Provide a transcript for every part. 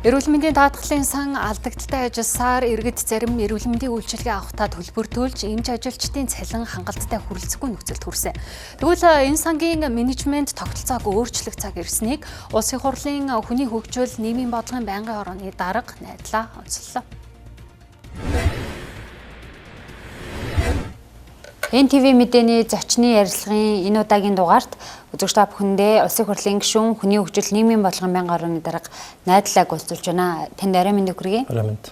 Эрүүл мэндийн даатгалын сан алдагдaltaй ажилласаар иргэд зарим эрүүл мэндийн үйлчилгээ авахтаа төлбөртүүлж эмч ажилчдын цалин хангалттай хүрэлцэхгүй нөхцөлд хүрсэн. Тэгвэл энэ сангийн менежмент тогтолцоог өөрчлөх цаг ирснийг Улсын хурлын хүний хөгжил нийгмийн бодлогын байнгын хорооны дарга найдлаа онцоллоо. НТV мэдээний зочны ярилцлагын энэ удаагийн дугаарт үзэгч та бүхэндээ Улсын хурлын гишүүн хүний хөгжил нийгмийн бодлогын байнгын хорооны дарга найдлааг уулзуулж байна. Танд арай мэнд хүргэе. Арай мэнд.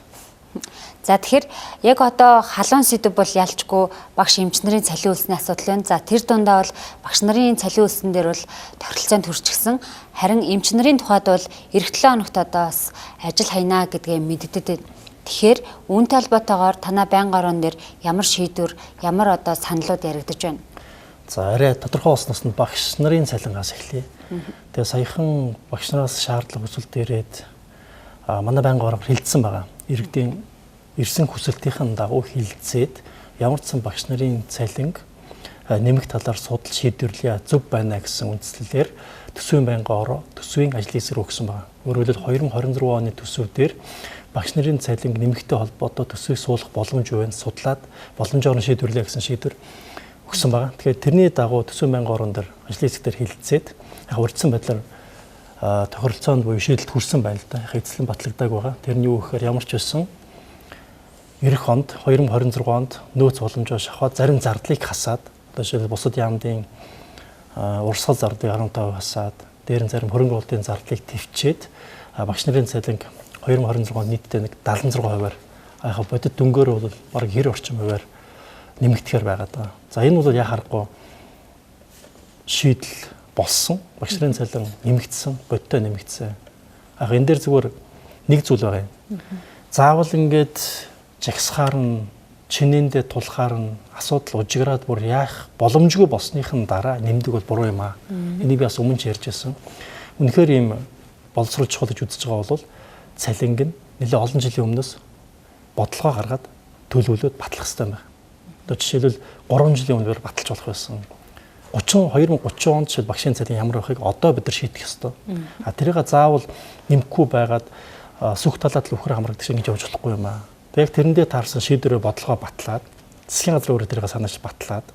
За тэгэхээр яг одоо халуун сэдв бол ялчгүй багш эмч нарын цалин үйлсний асуудал байна. За тэр дундаа бол багш нарын цалин үйлсэн дээр бол тохиролцоонд хүрчихсэн. Харин эмч нарын тухайд бол эх 7 хоногт одоо бас ажил хайнаа гэдгээ мэддэд. Тэгэхээр үүнтэй холбоотойгоор танай байнгын хороонд дээр ямар шийдвэр, ямар одоо саналууд яригдаж байна? За арай тодорхой болсноос нь багш нарын цалингаас эхлэе. Тэгээ саяхан багш нараас шаардлага хүсэлт ирээд манай байнгын хороо хилцсэн байгаа. Иргэдийн ирсэн хүсэлтийн дагуу хилцээд ямар ч сан багш нарын цалинг нэмэх талаар судал шийдвэрлэе зөв байна гэсэн үндслэлээр төсвийн байнгын хороо төсвийн ажлын эсрэг өгсөн байгаа. Өөрөөр хэлбэл 2026 оны төсвүүдээр багш нарын цалин нэмэхтэй холбоотой төсвийг суулгах боломж байна судлаад боломжоор шийдвэрлэе гэсэн шийдвэр өгсөн байгаа. Тэгэхээр тэрний дагуу төсвийн байнгын хорон дээр ажлын хэсгээр хилцээд яг урьдчилан байдлаар тохиролцоонд буюу шийдэлд хүрсэн байна л да. Яг эзлэн батлагдаг байгаа. Тэрний юу гэхээр ямар ч байсан эх онд 2026 онд нөөц боломжоо шахаад зарим зардлыг хасаад одоо жишээлбэл бусад яамдын урсгал зардлыг 15% хасаад дээр нь зарим хөрөнгө оруулалтын зардлыг төвчээд багш нарын цалин 2026 онд нийтдээ нэг 76%-аар яг бодит дөнгөөр бол бараг 90 орчим хувиар нэмэгдэхээр байгаа даа. За энэ бол яг харахгүй шийдэл болсон. Багш нарын цалин нэмэгдсэн, бодиттой нэмэгдсэн. Яг энэ дээр зүгээр нэг зүйл байгаа юм. Заавал ингээд жагсахаар нь чинээндээ тулахаар нь асуудал ужиграад бүр яах боломжгүй болсныхын дараа нэмдэг бол буруу юм аа. Энийг би бас өмнө ч ярьж байсан. Үнэхээр ийм боловсруулж чухал гэж үзэж байгаа бол цалинг нь нэлээд олон жилийн өмнөөс бодлогоо гаргаад төлөвлөөд батлах хэрэгтэй байна. Одоо жишээлбэл 3 жилийн өмнөөр баталж болох байсан. 2030 онд жишээл багшийн цалин ямар байхыг одоо бид нар шийдэх ёстой. Тэрийг заавал нэмэхгүй байгаад сүх талаад л өхөр хамрагдаж ингэж явж болохгүй юм аа. Яг тэрэндээ таарсан шийдвэрээ бодлогоо батлаад засгийн газрын өөрөөр тэрийг санааж батлаад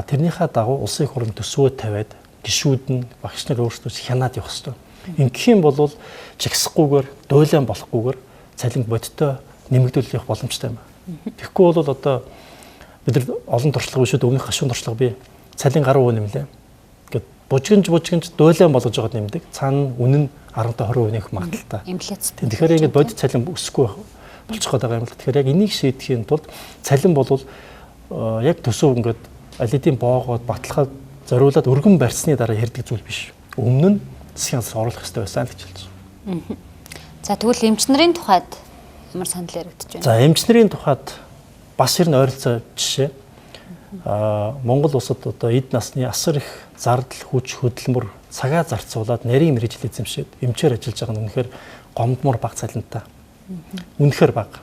тэрнийхээ дагуу улсын их хурлын төсвөө тавиад гишүүд нь багш нар өөрсдөө хянаад явах ёстой. Ингэх юм бол жигсахгүйгээр дуйлан болохгүйгээр цалин бодиттой нэмэгдүүлэх явах боломжтой юм. Тэгэхгүй бол одоо бид нар олон туршлага бишүүд өмнөх хашуун туршлага би цалин гаруй нэмлээ. Гэт бужигнж дуйлан болгож байгаа нэмдэг. Цаана үнэн 10-20% нэмэх магадaltaй. Тэгэхээр ингэ бодит цалин өсөхгүй болчих гээд байгаа юм л. Тэгэхээр яг энийг шийдэхийн тулд цалин бол яг төсөв ингээд аль хэдийн боогоод батлахад зориулаад өргөн барьсны дараа ярддаг зүйл биш. Өмнө нь засгийн газар оруулах хэрэгтэй байсан л гэж хэлж байна. За тэгвэл эмч нарын тухайд ямар санал яригдж байна? За эмч нарын тухайд бас ер нь ойролцоо жишээ. Монгол улсад одоо эд насны асар их зардал хүч хөдөлмөр цагаа зарцуулаад нарийн мэргэжил эзэмшээд эмчээр ажиллаж байгаа нь үнэхээр гомдмор бага цалинтай. Үнэхээр бага.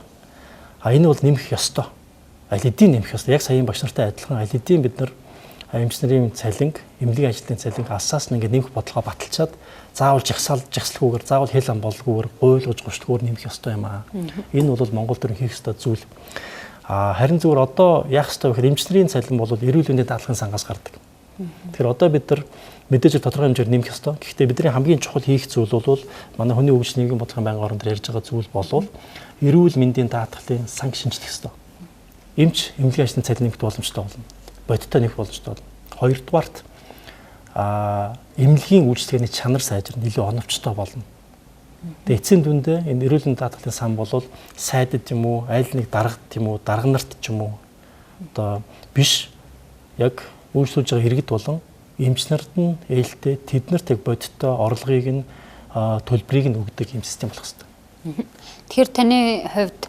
Энэ бол нэмэх ёстой. Аль хэдийн нэмэх ёстой. Яг саяын багш нартай адилхан аль хэдийн бид нар эмч нарын цалинг, эмнэлгийн ажлын цалинг асаас нь ингээд нэмэх бодлогоо баталчаад заавал жагсалгүйгээр, заавал хэл ам болгоогүйгээр, гуйлгаж гуштгүйгээр нэмэх ёстой юм аа. Энэ бол Монгол төрийн хийх ёстой зүйл. Харин зүгээр одоо яах ёстой вэ гэхээр эмч нарын цалин бол эрүүл мэндийн даатгалын сангаас гардаг. Тэгэхээр одоо бид нар мэдээж тодорхой хэмжээр нэмэх ёстой. Гэхдээ бидний хамгийн чухал хийх зүйл бол манай хүний хөгжил нийгмийн бодлогын байнгын хорон дээр ярьж байгаа зүйл бол эрүүл мэндийн даатгалын санг шинжлэх ёстой. Эмч эмнэлгийн ажлын цалин нэмэх боломжтой болно. Бодиттой нэмэх боломжтой болно. Хоёрдугаарт эмнэлгийн үйлчлэгээний чанар сайжрна, илүү оновчтой болно. Тэгээ эцсийн дүндээ энэ эрүүл мэндийн даатгалын сан бол сайдад юм уу, аль нэг даргад юм уу, дарга нарт ч юм уу одоо биш яг үйлчлүүлж байгаа иргэд болон эмч нарт нь ээлтэй тэднэрт яг бодиттой орлогыг нь төлбөрийг нь өгдөг юм систем болох хэрэгтэй. Тэгэхээр таны хувьд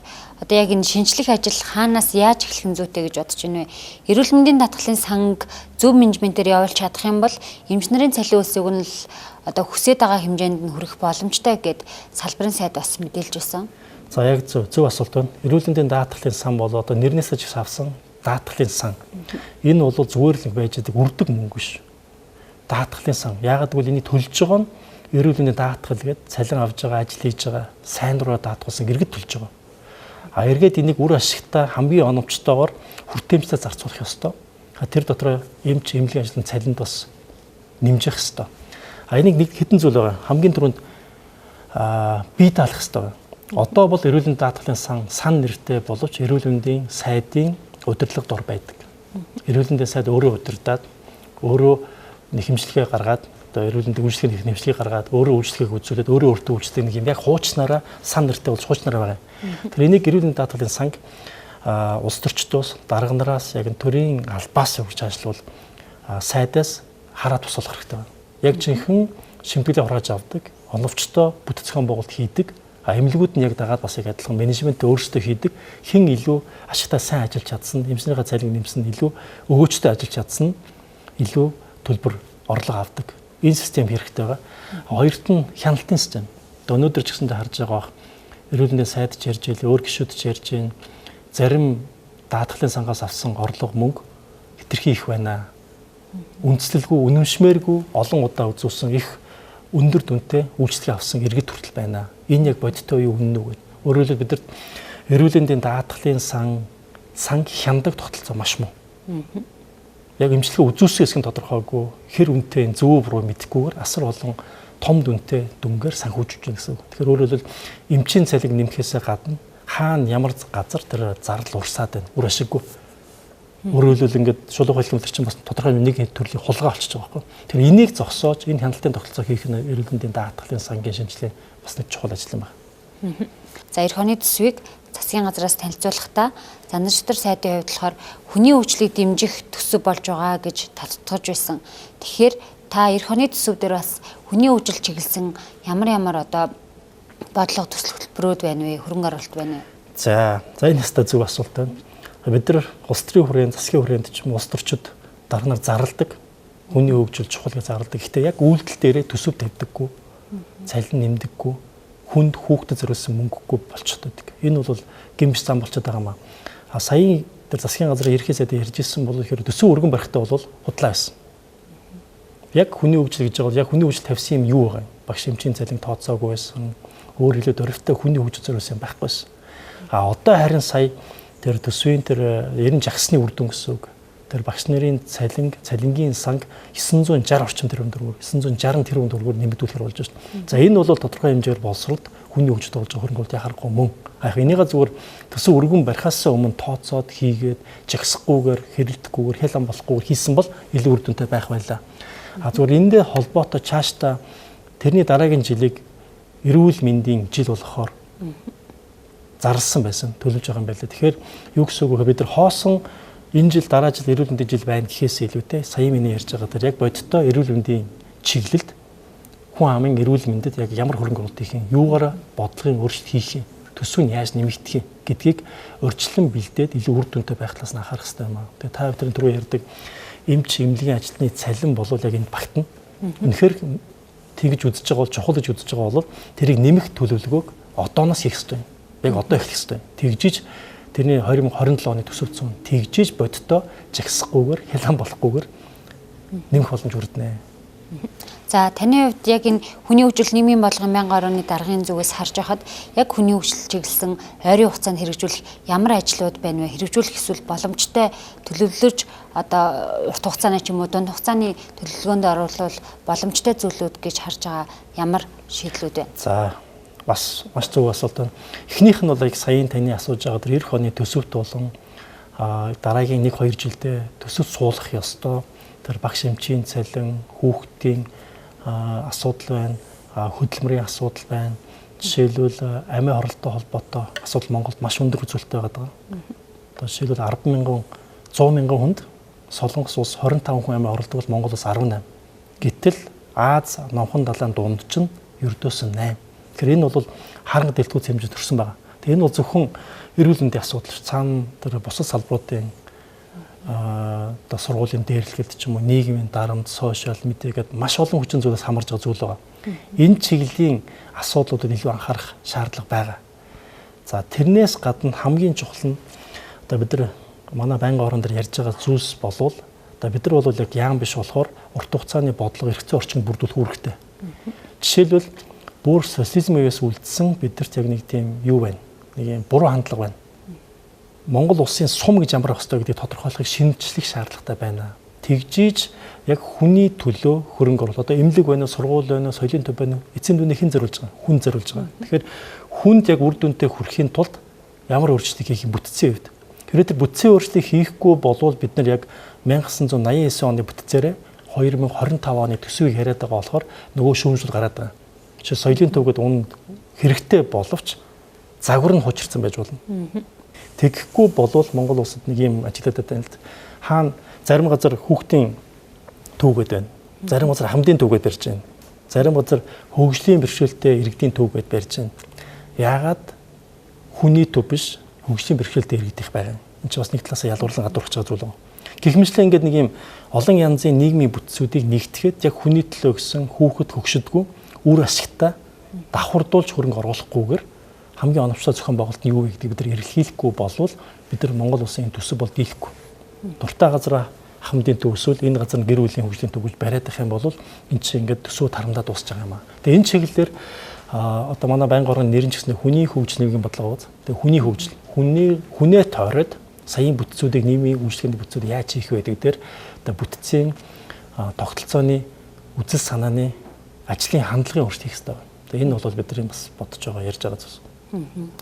одоо яг энэ шинжлэх ажил хаанаас яаж эхлэх нь зүйтэй гэж бодож байна вэ? Эрүүл мэндийн даатгалын санг зөв менежментээр явуулж чадах юм бол эмч нарын цалин үйлсийг нь л одоо хүсээд байгаа хэмжээнд нь хүрэх боломжтой гэд салбарын сайд бас мэдээлж байсан. За яг зөв асуулт байна. Эрүүл мэндийн даатгалын сан бол одоо нэрнээсээ ч авсан даатгалын сан. Энэ бол зүгээр л байж байгаа үрдэг мөнгө биш. Даатгалын сан. Яагаад гэвэл энийг төлж байгаа нь эрүүл мэндийн даатгал гээд цалин авж байгаа, ажил хийж байгаа, сайн дураар даатгуулсан иргэд төлж байгаа. А эргээд энийг үр ашигтай хамгийн оновчтойгоор хүртээмжтэй зарцуулах ёстой. Тэр дотор эмч эмнэлгийн ажлын цалинд бас нэмжих ёстой. Энийг нэг хэдэн зүйл байгаа. Хамгийн түрүүнд бие даалгах ёстой. Одоо бол эрүүл мэндийн даатгалын сан нэртэй боловч эрүүл мэндийн сайдын удирдлага дор байдаг. Эрүүл мэндийн сайд өөрөө удирдаад өөрөө нэхэмжлэгээ гаргаад одоо эрүүл мэндийн үйлчлэгийн нэхэмжлэгийг гаргаад өөрөө үйлчлэгийг үзүүлээд өөрөө өөртөө үйлчлдэг нэг юм яг хуучнараа сан нэртэй болж хуучнараа байгаа. Тэр энийг эрүүл мэндийн даатгалын санг улс төрчдөөс дарга нараас яг төрийн албаас явуулж ажиллавал сайдаас хараад тусалах хэрэгтэй байна. Яг жинхэнэ шимтгэлээ хурааж авдаг, оновчтой бүтэцгэн байгуулалт хийдэг. Эмнэлгүүд нь яг дагаад бас яг адилхан менежмент өөрсдөө хийдэг. Хэн илүү ашигтай сайн ажиллаж чадсан, эмчнэрийн цалин нэмсэн илүү өгөөжтэй ажиллаж чадсан, илүү төлбөр орлого авдаг. Энэ систем хэрэгтэй байгаа. Хоёрт нь хяналтын систем. Өнөөдөр ч гэсэндээ харж байгаа эрүүл мэндийн сайд ч ярьж ийл, өөр гишүүд ч ярьж байна. Зарим даатгалын сангаас авсан орлого мөнгө хэтэрхий их байна. Үндэслэлгүй, үнэмшмээргүй олон удаа үзүүлсэн их өндөр дүнтэй үйлчлэгээ авсан иргэд хүртэл байна. Энэ яг бодиттой юу үнэн үү? Өөрөөр хэлбэл бидэрт эрүүл мэндийн даатгалын санг хяндаг тогтолцоо маш муу. Яг эмчилгээ үзүүлсэн хэсэг нь тодорхойгүй, хэр үнэтэй зөв буруу мэдэхгүйгээр асар олон том дүнтэй дүнгээр санхүүжиж байна гэсэн үг. Тэгэхээр өөрөөр хэлбэл эмчийн цалин нэмэхээсээ гадна хаана ямар газар тэр зардал урсаад байна. Үр ашиггүй. Өөрөөр хэлбэл ингээд шулуух хэлбэл чинь бас тодорхой нэг төрлийн хулгай болчихж байгаа байхгүй. Тэр энийг зогсоож энэ хяналтын тогтолцоо хийх нь эрүүл мэндийн даатгалын сангийн шинжилгээ бас нэг чухал ажил юм байна. За эх оны төсвийг засгийн газраас танилцуулахдаа зандан шатар сайдын хувьд болохоор хүний өвчлийг дэмжих төсөв болж байгаа гэж татгаж байсан. Тэгэхээр та эх оны төсөв дээр бас хүний өвжил чиглэсэн ямар одоо бодлого төсөл хөтөлбөрүүд байна вэ? Хөрөнгө оруулалт байна вэ? За энэ хэвээр зөв асуулт байна. Бид нар улс төрийн хүрээнд, засгийн хүрээнд ч юм улс төрчид дарга нар зарладаг. Хүний хөгжил чухал гэж зарладаг. Гэхдээ яг үйлдэл дээрээ төсөв тавьдаггүй. Цалин нэмдэггүй. Хүнд хүүхдэд зориулсан мөнгөгүй болчиход байдаг. Энэ бол гэмш зам болчиход байгаа маа. Саяын тэр засгийн газрын ерхий сайдын ярьж ирсэн бол ихээр төсөв өргөн барихтаа бол худлаа байсан. Яг хүний хөгжил гэж байгаа бол яг хүний хөгжил тавьсан юм юу байгаа юм? Багш эмчийн цалин тооцоогүй байсан. Өөр хэлээд оройтой хүний хөгжил зориулсан байхгүй байсан. Одоо харин сая тэр төсвийн тэр 90 жагсны үр дүн гэсэн үг. Тэр багш нарын цалингийн санг 960 орчим тэрбум төгрөгөөр 960 тэрбум төгрөгөөр нэмэгдүүлэхээр болж байна. За энэ бол тодорхой хэмжээгээр боловсролд хүний хөгжид болж байгаа хөрөнгө оруулалтын харахгүй мөн. Энийг зүгээр төсөв өргөн барихаас өмнө тооцоод хийгээд жагсахгүйгээр хэрэлдэхгүйгээр хэл ам болохгүйгээр хийсэн бол илүү үр дүнтэй байх байлаа. Зүгээр эндээ холбоотой цаашдаа тэрний дараагийн жилиг эрүүл мэндийн жил болохоор зарласан байсан төлөвж байгаа юм байна. Тэгэхээр юу гэсэн үг вэ? Бид нар хоосон энэ жил дараа жил эрүүл мэндийн жил байна гэхээс илүүтэй сая миний ярьж байгаа тэр яг бодиттой эрүүл мэндийн чиглэлд хүн амын эрүүл мэндэд яг ямар хөрөнгө оруулалт хийх юм, юугаараа бодлогын өөрчлөлт хийх юм, төсвийг яаж нэмэгдэх юм гэдгийг урьдчилан бэлдээд илүү үр дүнтэй байх талаас нь анхаарах хэрэгтэй юм аа. Тэгээ та бүхэн түрүү ярьдаг эмч эмнэлгийн ажилтны цалин болов яг энэ багт нь үнэхээр тэгж үзэж байгаа бол чухал гэж үзэж байгаа бол тэрийг нэмэх төлөвлөгөөг одооноос хийх хэрэгтэй юм. Яг одоо эхлэх хэрэгтэй. Тэгжиж тэрний 2027 оны төсөвцөн тэгжиж бодиттой жагсахгүйгээр хялан болохгүйгээр нэмэх боломж хүрдэнэ. За таны хувьд яг энэ хүний хөгжил нийгмийн бодлогын 1000 орны даргын зүгээс харж байхад яг хүний хөгжил чиглэсэн ойрын хугацаанд хэрэгжүүлэх ямар ажлууд байна вэ? Хэрэгжүүлэх эсвэл боломжтой төлөвлөж одоо урт хугацааны ч юм уу дунд хугацааны төлөвлөгөөнд оруулах боломжтой зүйлүүд гэж харж байгаа ямар шийдлүүд вэ? За бас маш зөв асуулт байна. Эхнийх нь бол яг саяын таны асууж байгаа тэр эх оны төсөвт болон дараагийн 1-2 жилдээ төсөв суулгах ёстой. Тэр багш эмчийн цалин, хүүхдийн асуудал байна, хөдөлмөрийн асуудал байна. Жишээлбэл амийн оролттой холбоотой асуудал Монголд маш өндөр үзүүлэлттэй байгаа. Одоо жишээлбэл 10,000 100,000 хүнд Солонгос улс 25 хүн амийн оролдог бол Монгол улс 18. Гэтэл Аз номхон далайн дунд чинь ердөөс нь 8. Тэгэхээр энэ бол харанга дэлтгүүц хэмжээнд төрсэн байгаа. Тэгээ энэ бол зөвхөн эрүүл мэндийн асуудал ш. Цаана тэр бусад салбаруудын одоо сургуулийн дээрлэхэд ч юм уу нийгмийн дарамт, сошиал медиа гэдэг маш олон хүчин зүйлээс хамарж байгаа зүйл байгаа. Энэ чиглэлийн асуудлуудад илүү анхаарах шаардлага байгаа. За тэрнээс гадна хамгийн чухал нь одоо бид нар манай байнгын орон дээр ярьж байгаа зүйлс болвол одоо бид нар бол яг яам биш болохоор урт хугацааны бодлого эргэцэн орчинд бүрдүүлэх үүрэгтэй. Жишээлбэл бүр социализм үеэс үлдсэн бидэрт яг нэг тийм юу байна. Нэг юм буруу хандлага байна. Монгол улсын сум гэж ямар байх ёстой гэдгийг тодорхойлохыг шинжлэх шаардлагатай байна. Тэгжиж яг хүний төлөө хөрөнгө оруулалт. Одоо эмнэлэг байна уу, сургууль байна уу, соёлын төв байна уу? Эцсийн дүнийг хэн зориулж байгаа? Хүн зориулж байгаа. Тэгэхээр хүнд яг үр дүнтэй хүрэхийн тулд ямар өөрчлөлт хийх бүтцийн үед. Тэгэхээр тэр бүтцийн өөрчлөлтийг хийхгүй болвол бид нар яг 1989 оны бүтцээрээ 2025 оны төсвийг яриад байгаа болохоор нөгөө шүүмжлэл гараад байгаа. Жишээ соёлын төвгөд үнэ хэрэгтэй боловч загвар нь хучирсан байж болно. Тэгэхгүй болвол Монгол улсад нэг юм ажиглаад байна л да. Хаана зарим газар хүүхдийн төвгөд байна. Зарим газар хамтын төвгөд барьж байна. Зарим газар хөгжлийн бэрхшээлтэй иргэдийн төвгөд барьж байна. Яагаад хүний төв биш хөгжлийн бэрхшээлтэй иргэдийнх байгаа юм. Энд чинь бас нэг талаас ялгуурлан гадуурч байгаа зүйл байна. Гэхмэчлэн ингээд нэг юм олон янзын нийгмийн бүтцүүдийг нэгтгэхэд яг хүний төлөө гэсэн хүүхэд хөгшөдгөө үр ашигтай давхардуулж хөрөнгө оруулахгүйгээр хамгийн оновчтой зохион байгуулалт нь юу вэ гэдгийг бид нар эрэлхийлэхгүй болвол бид нар Монгол улсын төсөв бол дийлэхгүй. Дуртай газараа хамтын төв эсвэл энэ газар гэр бүлийн хөгжлийн төв гэж бариад байх юм бол энэ чинь ингээд төсөв тарамдаа дуусах юм аа. Тэгээ энэ чиглэлээр одоо манай байнгын орны нэрэн ч гэсэн хүний хөгжлийн бодлого баз. Тэгээ хүний хөгжил хүнээ тойроод саяын бүтцүүдийг нийгмийн үйлчлэгээний бүтцүүд яаж хийх вэ гэдэг дээр одоо бүтцийн тогтолцооны үзэл санааны ажлын хандлагын өөрчлөлт хийх хэрэгтэй байна. Тэгээ энэ бол бидний бас бодож байгаа ярьж байгаа зүйл.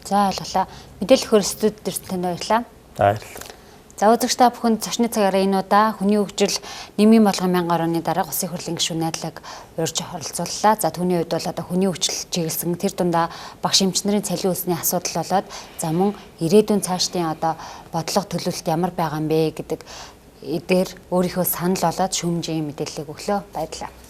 За ойлголаа. Мэдээлэл хөр студид ирсэн танд баярлалаа. Баярлалаа. За үзэгч та бүхэнд зочны цагаараа энэ удаа хүний хөгжил нэмийн болгон 1000 орны дараа Улсын хурлын гишүүн найдлага урьж оролцууллаа. За түүний хувьд бол одоо хүний хөгжил чиглэсэн тэр дундаа багш эмчнэрийн цалин үлсний асуудал болоод за мөн ирээдүйн цаашдын одоо бодлого төлөвлөлт ямар байгаа юм бэ гэдэг дээр өөрийнхөө санал болоод шүүмжийн мэдээллийг өглөө. Баярлалаа.